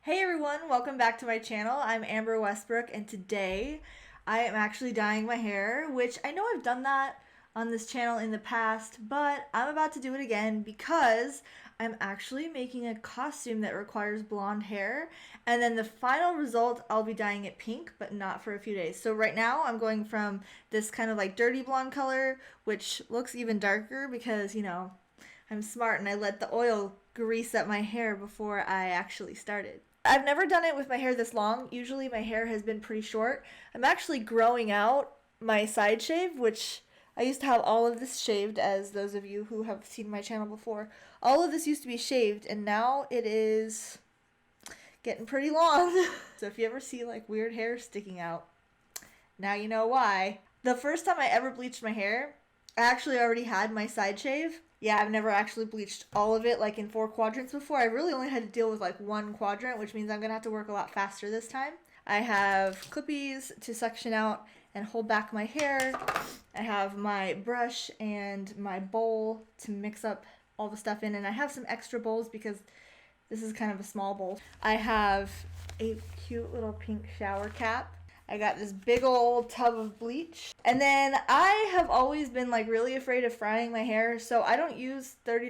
Hey everyone, welcome back to my channel. I'm Amber Westbrook and today I am actually dyeing my hair, which I know I've done that on this channel in the past, but I'm about to do it again because I'm actually making a costume that requires blonde hair, and then the final result I'll be dyeing it pink, but not for a few days. So right now I'm going from this kind of like dirty blonde color, which looks even darker because, I'm smart and I let the oil grease up my hair before I actually started. I've never done it with my hair this long. Usually my hair has been pretty short. I'm actually growing out my side shave, which I used to have all of this shaved, as those of you who have seen my channel before. All of this used to be shaved, and now it is getting pretty long. So if you ever see like weird hair sticking out, now you know why. The first time I ever bleached my hair, I actually already had my side shave. Yeah, I've never actually bleached all of it like in 4 quadrants before. I really only had to deal with like 1 quadrant, which means I'm gonna have to work a lot faster this time. I have clippies to section out and hold back my hair. I have my brush and my bowl to mix up all the stuff in, and I have some extra bowls because this is kind of a small bowl. I have a cute little pink shower cap. I got this big old tub of bleach. And then I have always been like really afraid of frying my hair, so I don't use 30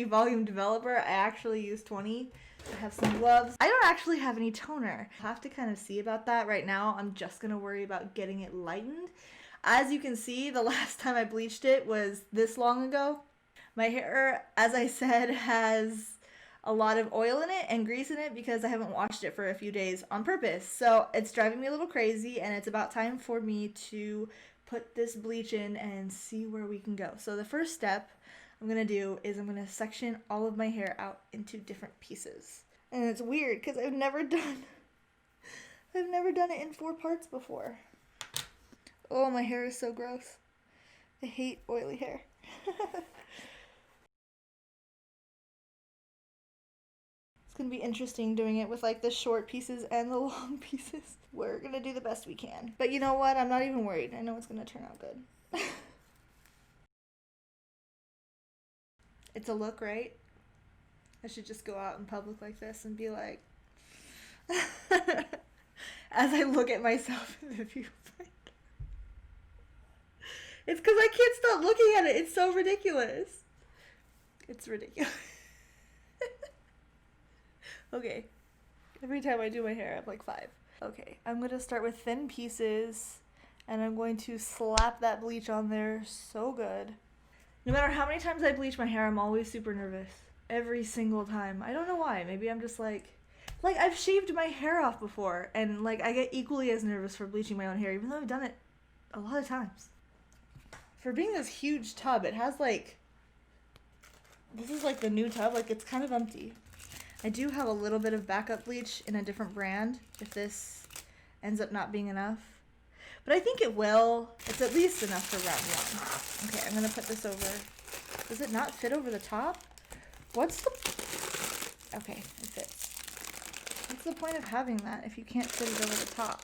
volume developer. I actually use 20. I have some gloves. I don't actually have any toner. I'll have to kind of see about that. Right now I'm just gonna worry about getting it lightened. As you can see, the last time I bleached it was this long ago. My hair, as I said, has a lot of oil in it and grease in it because I haven't washed it for a few days on purpose. So it's driving me a little crazy, and it's about time for me to put this bleach in and see where we can go. So the first step I'm gonna do is I'm gonna section all of my hair out into different pieces. And it's weird because I've never done it in 4 parts before. Oh, my hair is so gross. I hate oily hair. It's gonna be interesting doing it with like the short pieces and the long pieces. We're gonna do the best we can. But you know what? I'm not even worried. I know it's gonna turn out good. It's a look, right? I should just go out in public like this and be like, as I look at myself in the viewfinder. It's because I can't stop looking at it. It's so ridiculous. It's ridiculous. Okay. Every time I do my hair, I'm like 5. Okay, I'm going to start with thin pieces, and I'm going to slap that bleach on there so good. No matter how many times I bleach my hair, I'm always super nervous. Every single time. I don't know why. Maybe I'm just like I've shaved my hair off before, and like I get equally as nervous for bleaching my own hair, even though I've done it a lot of times. For being this huge tub, it has like, this is like the new tub, like it's kind of empty. I do have a little bit of backup bleach in a different brand if this ends up not being enough. But I think it will. It's at least enough for round 1. Okay, I'm going to put this over. Does it not fit over the top? What's the... Okay, it fits. What's the point of having that if you can't fit it over the top?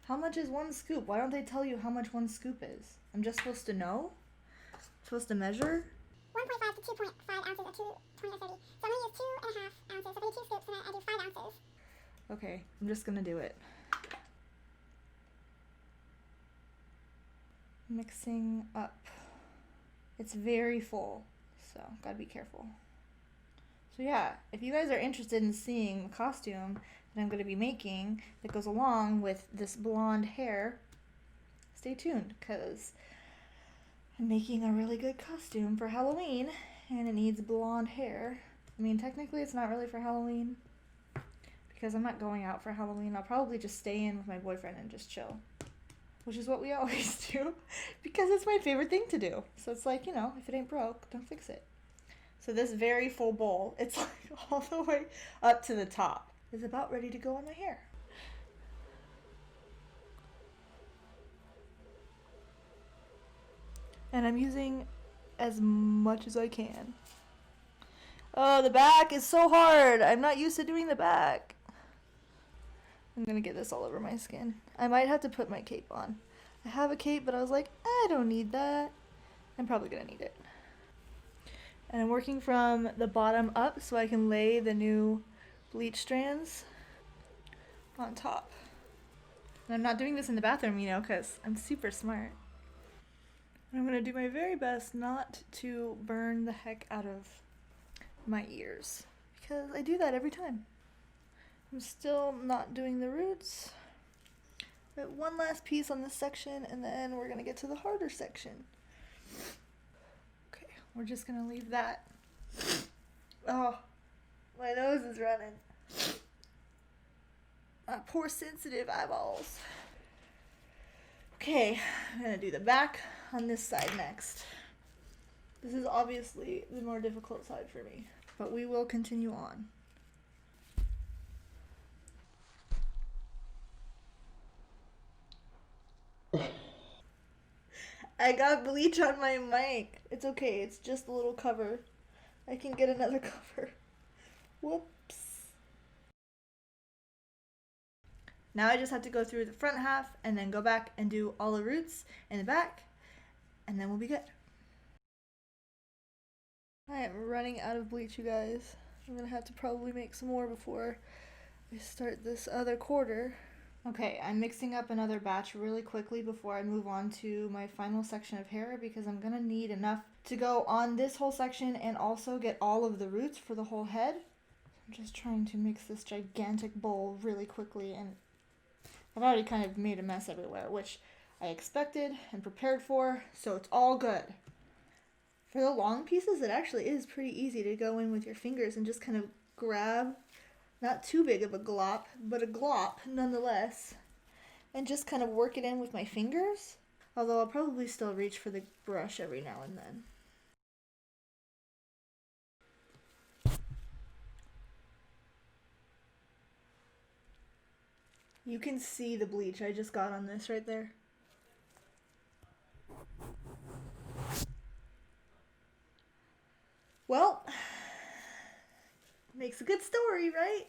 How much is 1 scoop? Why don't they tell you how much 1 scoop is? I'm just supposed to know? I'm supposed to measure? 1.5 to 2.5 ounces of 2, 20 to 30. So I'm going to use 2.5 ounces. So if I do 2 scoops, then I do 5 ounces. Okay, I'm just going to do it. Mixing up. It's very full, so gotta be careful. So yeah, if you guys are interested in seeing the costume that I'm going to be making that goes along with this blonde hair, stay tuned, because I'm making a really good costume for Halloween, and it needs blonde hair. I mean, technically it's not really for Halloween, because I'm not going out for Halloween. I'll probably just stay in with my boyfriend and just chill, which is what we always do, because it's my favorite thing to do. So it's like, if it ain't broke, don't fix it. So this very full bowl, it's like all the way up to the top, is about ready to go on my hair. And I'm using as much as I can. Oh, the back is so hard. I'm not used to doing the back. I'm gonna get this all over my skin. I might have to put my cape on. I have a cape, but I was like, I don't need that. I'm probably gonna need it. And I'm working from the bottom up so I can lay the new bleach strands on top. And I'm not doing this in the bathroom, you know, because I'm super smart. And I'm going to do my very best not to burn the heck out of my ears, because I do that every time. I'm still not doing the roots. But one last piece on this section, and then we're going to get to the harder section. Okay, we're just going to leave that. Oh, my nose is running. My poor sensitive eyeballs. Okay, I'm going to do the back on this side next. This is obviously the more difficult side for me, but we will continue on. I got bleach on my mic. It's okay, it's just a little cover. I can get another cover. Whoops. Now I just have to go through the front half and then go back and do all the roots in the back, and then we'll be good. I am running out of bleach, you guys. I'm gonna have to probably make some more before I start this other quarter. Okay, I'm mixing up another batch really quickly before I move on to my final section of hair, because I'm gonna need enough to go on this whole section and also get all of the roots for the whole head. I'm just trying to mix this gigantic bowl really quickly, and I've already kind of made a mess everywhere, which I expected and prepared for, so it's all good. For the long pieces, it actually is pretty easy to go in with your fingers and just kind of grab, not too big of a glop, but a glop nonetheless, and just kind of work it in with my fingers, although I'll probably still reach for the brush every now and then. You can see the bleach I just got on this right there. Well, makes a good story, right?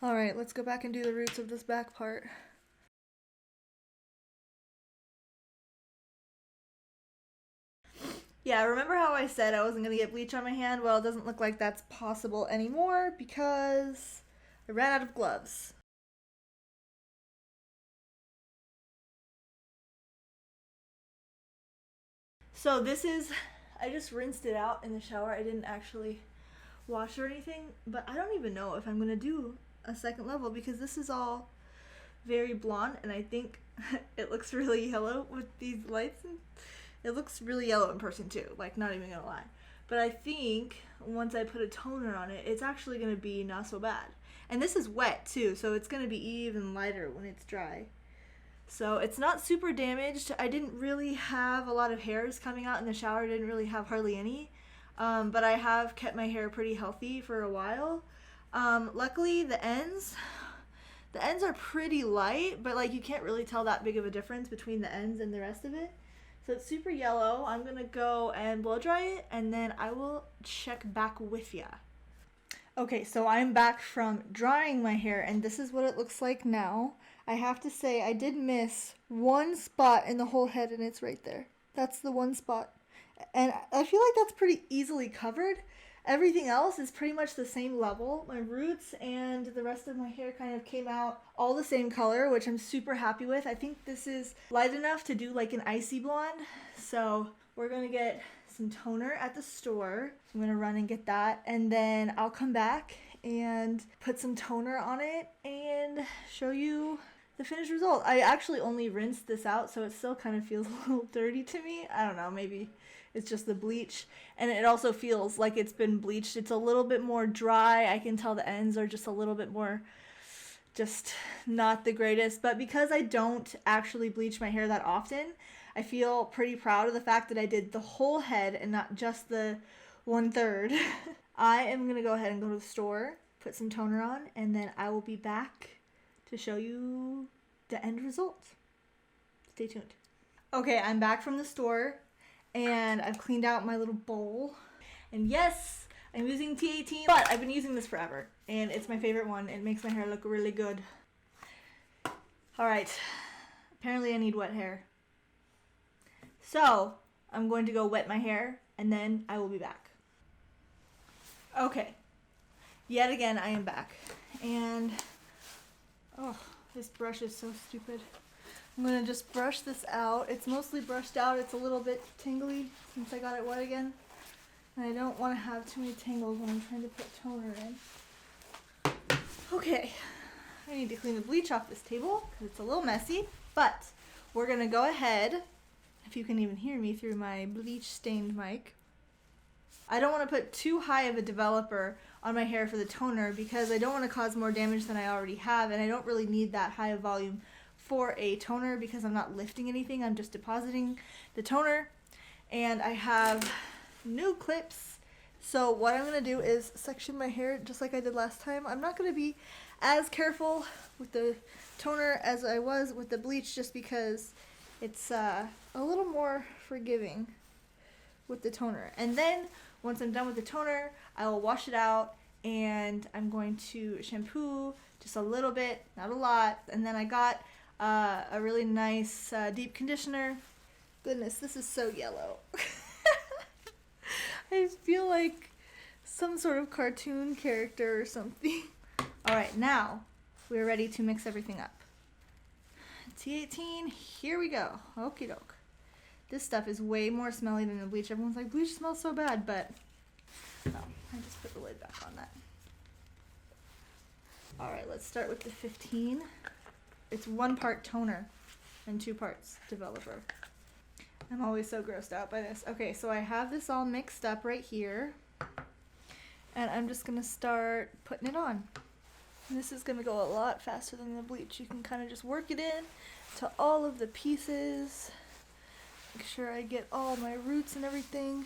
Alright, let's go back and do the roots of this back part. Yeah, remember how I said I wasn't going to get bleach on my hand? Well, it doesn't look like that's possible anymore because I ran out of gloves. So this is, I just rinsed it out in the shower. I didn't actually wash or anything, but I don't even know if I'm going to do a second level because this is all very blonde, and I think it looks really yellow with these lights. It looks really yellow in person too, like, not even gonna lie. But I think once I put a toner on it, it's actually gonna be not so bad. And this is wet too, so it's gonna be even lighter when it's dry. So it's not super damaged. I didn't really have a lot of hairs coming out in the shower. I didn't really have hardly any. But I have kept my hair pretty healthy for a while. Luckily, the ends are pretty light, but like you can't really tell that big of a difference between the ends and the rest of it. So it's super yellow. I'm gonna go and blow dry it, and then I will check back with ya. Okay, so I'm back from drying my hair, and this is what it looks like now. I have to say, I did miss one spot in the whole head, and it's right there. That's the one spot. And I feel like that's pretty easily covered. Everything else is pretty much the same level. My roots and the rest of my hair kind of came out all the same color, which I'm super happy with. I think this is light enough to do like an icy blonde. So we're gonna get some toner at the store. I'm gonna run and get that, and then I'll come back and put some toner on it and show you the finished result. I actually only rinsed this out, so it still kind of feels a little dirty to me. I don't know, maybe it's just the bleach, and it also feels like it's been bleached. It's a little bit more dry. I can tell the ends are just a little bit more, just not the greatest. But because I don't actually bleach my hair that often, I feel pretty proud of the fact that I did the whole head and not just the 1/3. I am gonna go ahead and go to the store, put some toner on, and then I will be back to show you the end result. Stay tuned. Okay, I'm back from the store, and I've cleaned out my little bowl. And yes, I'm using T18, but I've been using this forever, and it's my favorite one. It makes my hair look really good. Alright, apparently I need wet hair. So I'm going to go wet my hair and then I will be back. Okay, yet again I am back. And, oh, this brush is so stupid. I'm going to just brush this out. It's mostly brushed out. It's a little bit tingly since I got it wet again. And I don't want to have too many tangles when I'm trying to put toner in. Okay, I need to clean the bleach off this table because it's a little messy. But we're going to go ahead, if you can even hear me through my bleach stained mic. I don't want to put too high of a developer on my hair for the toner because I don't want to cause more damage than I already have, and I don't really need that high of volume for a toner because I'm not lifting anything. I'm just depositing the toner, and I have new clips. So what I'm going to do is section my hair just like I did last time. I'm not going to be as careful with the toner as I was with the bleach just because it's a little more forgiving with the toner. And then once I'm done with the toner, I will wash it out and I'm going to shampoo just a little bit, not a lot. And then I got a really nice deep conditioner. Goodness, this is so yellow. I feel like some sort of cartoon character or something. All right, now we're ready to mix everything up. T18, here we go. Okie doke. This stuff is way more smelly than the bleach. Everyone's like, bleach smells so bad, but no, I just put the lid back on that. All right, let's start with the 15. It's 1 part toner and 2 parts developer. I'm always so grossed out by this. Okay, so I have this all mixed up right here, and I'm just gonna start putting it on. And this is gonna go a lot faster than the bleach. You can kind of just work it in to all of the pieces. Make sure I get all my roots and everything.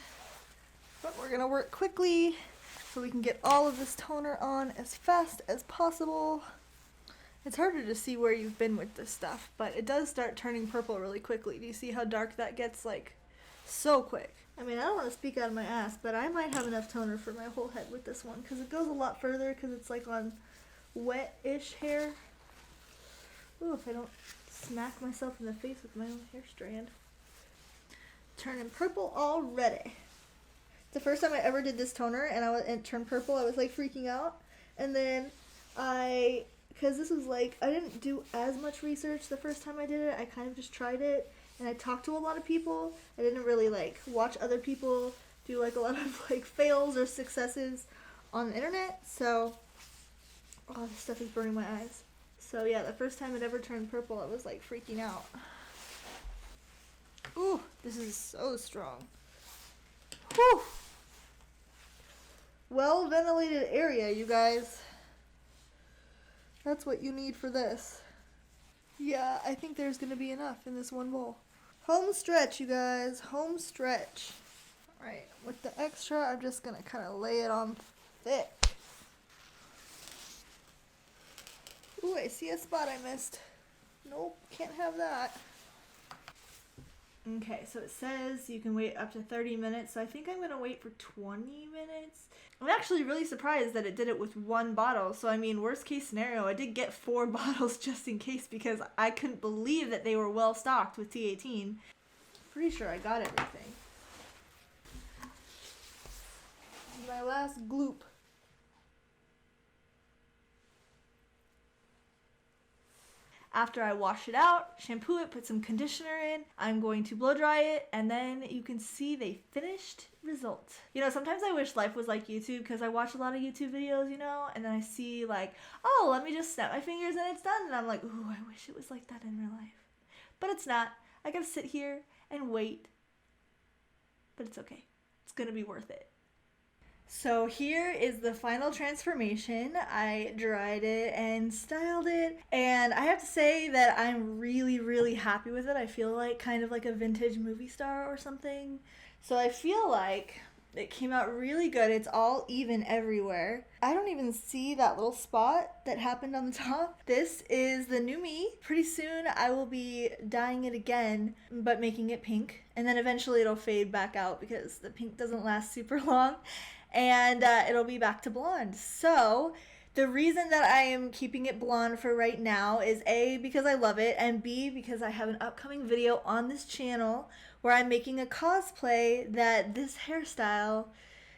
But we're gonna work quickly so we can get all of this toner on as fast as possible. It's harder to see where you've been with this stuff, but it does start turning purple really quickly. Do you see how dark that gets? Like, so quick. I mean, I don't want to speak out of my ass, but I might have enough toner for my whole head with this one because it goes a lot further because it's like on wet-ish hair. Ooh, if I don't smack myself in the face with my own hair strand. Turning purple already. The first time I ever did this toner and it turned purple, I was like freaking out. And then because this was like, I didn't do as much research the first time I did it. I kind of just tried it and I talked to a lot of people. I didn't really like watch other people do like a lot of like fails or successes on the internet. So, oh, this stuff is burning my eyes. So yeah, the first time it ever turned purple, I was like freaking out. Ooh, this is so strong. Whew. Well ventilated area, you guys. That's what you need for this. Yeah, I think there's gonna be enough in this one bowl. Home stretch, you guys. Home stretch. Alright, with the extra, I'm just gonna kind of lay it on thick. Ooh, I see a spot I missed. Nope, can't have that. Okay, so it says you can wait up to 30 minutes, so I think I'm going to wait for 20 minutes. I'm actually really surprised that it did it with 1 bottle, so I mean, worst case scenario, I did get 4 bottles just in case because I couldn't believe that they were well stocked with T18. Pretty sure I got everything. My last gloop. After I wash it out, shampoo it, put some conditioner in, I'm going to blow dry it, and then you can see the finished result. You know, sometimes I wish life was like YouTube because I watch a lot of YouTube videos, you know, and then I see like, oh, let me just snap my fingers and it's done. And I'm like, ooh, I wish it was like that in real life. But it's not. I gotta sit here and wait. But it's okay. It's gonna be worth it. So here is the final transformation. I dried it and styled it, and I have to say that I'm really, really happy with it. I feel like kind of like a vintage movie star or something. So I feel like it came out really good. It's all even everywhere. I don't even see that little spot that happened on the top. This is the new me. Pretty soon I will be dyeing it again, but making it pink. And then eventually it'll fade back out because the pink doesn't last super long. And it'll be back to blonde. So the reason that I am keeping it blonde for right now is A, because I love it, and B, because I have an upcoming video on this channel where I'm making a cosplay that this hairstyle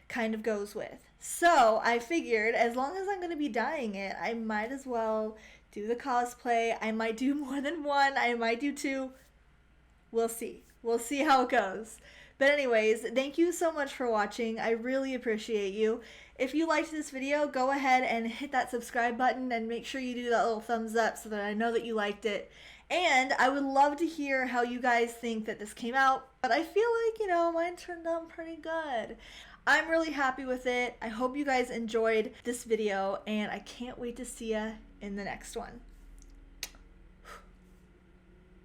kind of goes with. So I figured as long as I'm going to be dyeing it, I might as well do the cosplay. I might do more than one, I might do two. We'll see. We'll see how it goes. But anyways, thank you so much for watching. I really appreciate you. If you liked this video, go ahead and hit that subscribe button and make sure you do that little thumbs up so that I know that you liked it. And I would love to hear how you guys think that this came out, but I feel like, mine turned out pretty good. I'm really happy with it. I hope you guys enjoyed this video, and I can't wait to see ya in the next one.